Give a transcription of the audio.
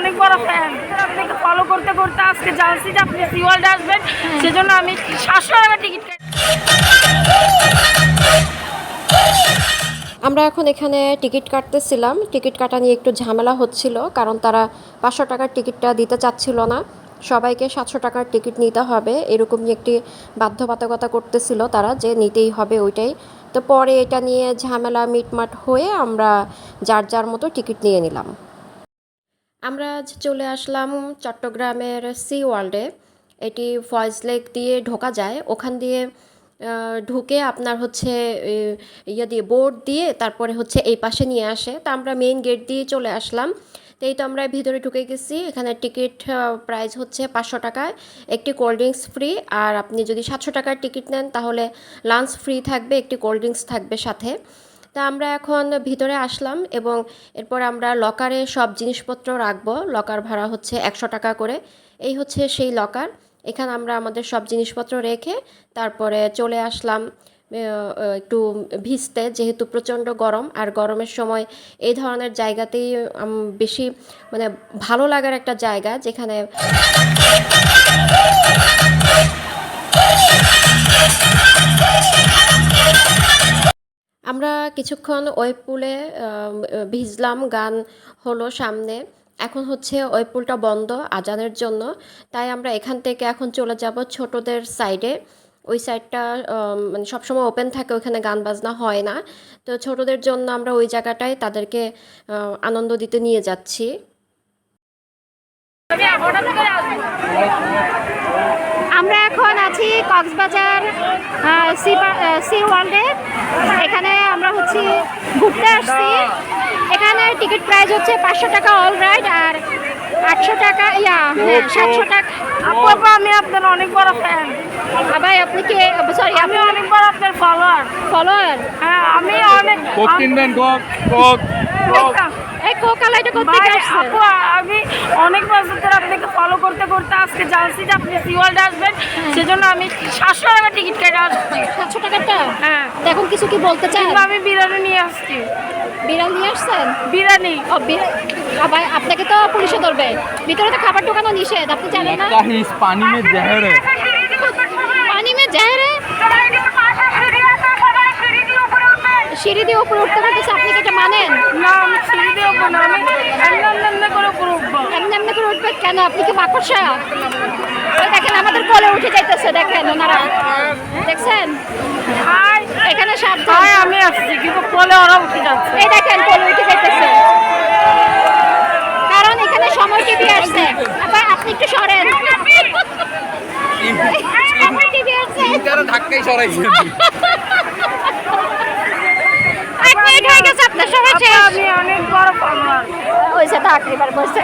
অনেক বড় ফ্যান। আপনাকে ফলো করতে করতে আজকে জানছি যে আপনি সি ওয়ার্ল্ডে আসবেন, সেজন্য আমি 700 টাকা টিকিট কাটি। আমরা এখন এখানে টিকিট কাটতেছিলাম। টিকিট কাটা নিয়ে একটু ঝামেলা হচ্ছিল, কারণ তারা 500 টাকার টিকিটটা দিতে চাচ্ছিল না, সবাইকে 700 টাকার টিকিট নিতে হবে এরকম একটি বাধ্যবাধকতা করতেছিল তারা, যে নিতেই হবে ওইটাই। তো পরে এটা নিয়ে ঝামেলা মিটমাট হয়ে আমরা যার যার মতো টিকিট নিয়ে নিলাম। আমরা আজ চলে আসলাম চট্টগ্রামের সি ওয়ার্ল্ডে। এটি ফয়েজ লেক দিয়ে ঢোকা যায়, ওখান দিয়ে ঢুকে আপনার হচ্ছে ইয়ে দিয়ে বোর্ড দিয়ে তারপরে হচ্ছে এই পাশে নিয়ে আসে। তো আমরা মেইন গেট দিয়ে চলে আসলাম। তো এই তো আমরা ভিতরে ঢুকে গেছি। এখানে টিকিট প্রাইস হচ্ছে 500 টাকায়, একটি কোল্ড ড্রিঙ্কস ফ্রি। আর আপনি যদি 700 টাকার টিকিট নেন তাহলে লাঞ্চ ফ্রি থাকবে, একটি কোল্ড ড্রিঙ্কস থাকবে সাথে। তা আমরা এখন ভিতরে আসলাম এবং এরপর আমরা লকারে সব জিনিসপত্র রাখবো। লকার ভাড়া হচ্ছে 100 টাকা করে। এই হচ্ছে সেই লকার। এখানে আমরা আমাদের সব জিনিসপত্র রেখে তারপরে চলে আসলাম একটু ভিজতে, যেহেতু প্রচণ্ড গরম। আর গরমের সময় এই ধরনের জায়গাতেই বেশি মানে ভালো লাগার একটা জায়গা, যেখানে আমরা কিছুক্ষণ ওয়েব পুলে ভিজলাম, গান হলো সামনে। এখন হচ্ছে ওয়েব পুলটা বন্ধ আজানের জন্য, তাই আমরা এখান থেকে এখন চলে যাব ছোটদের সাইডে। ওই সাইডটা মানে সবসময় ওপেন থাকে, ওইখানে গান বাজনা হয় না। তো ছোটদের জন্য আমরা ওই জায়গাটায় তাদেরকে আনন্দ দিতে নিয়ে যাচ্ছি। আমরা এখন আছি কক্সবাজার সি ওয়ার্ল্ডে। এখানে আমরা হচ্ছে ঘুরতে আসছি। এখানে টিকিট প্রাইস হচ্ছে 500 টাকা অল রাইড, আর 800 টাকা 700 টাকা। আপু আমি আপনার অনেক বড় ফ্যান। ভাই আপনি কি, সরি আমি অনেক বড় আপনার ফলোয়ার। হ্যাঁ, আমি অনেক কোক কিনবেন, কোক এই কোকালাইটা করতে আসছে। আপু আমি অনেক বছর ধরে আপনাকে ফলো করতে করতে আজকে জানছি যে আপনি সি ওয়ার্ল্ডে আসবেন, সেজন্য আমি 700 টাকা টিকিট কেটে আসছি। 700 টাকাটা? হ্যাঁ। এখন কিছু কি বলতে চান? আমি বিরিয়ানি নিয়ে আসছি। বিরিয়ানি নিয়ে আসছেন? বিরিয়ানি। ও ভাই আপনাকে তো পুলিশে ধরবে, ভিতরে তো খাবার ঢোকানো নিষেধ, আপনি জানেন না? পানি মে জহর है। পানি মে জহর है? সিঁড়ি দিয়ে উপরে উঠতে পারতেছে, আপনি কি এটা মানেন? না, আমি সিঁড়ি দিয়ে উঠবো না, আমি এমনি করে উপরে উঠবো। এমনি করে উঠবে কেন? আপনি কি মাকড়সা? ওই দেখেন আমাদের কোলে উঠে যাইতেছে, দেখেন ওনারা, দেখছেন? এখানে সাবধান। আমি আসছি কিন্তু কোলে ওরা উঠে যাচ্ছে। এই দেখেন কোলে উঠে যাইতেছে, কারণ এখানে সময় টিভি আসছে। আবার আপনি একটু সরেন, সময় টিভি আসছে। ধাক্কাই সরাইছে। এক মিনিট হয়ে গেছে আপনার সময় শেষ। আমি অনেক বড় ফলোয়ার। হয়েছে, থাক এবার বসে।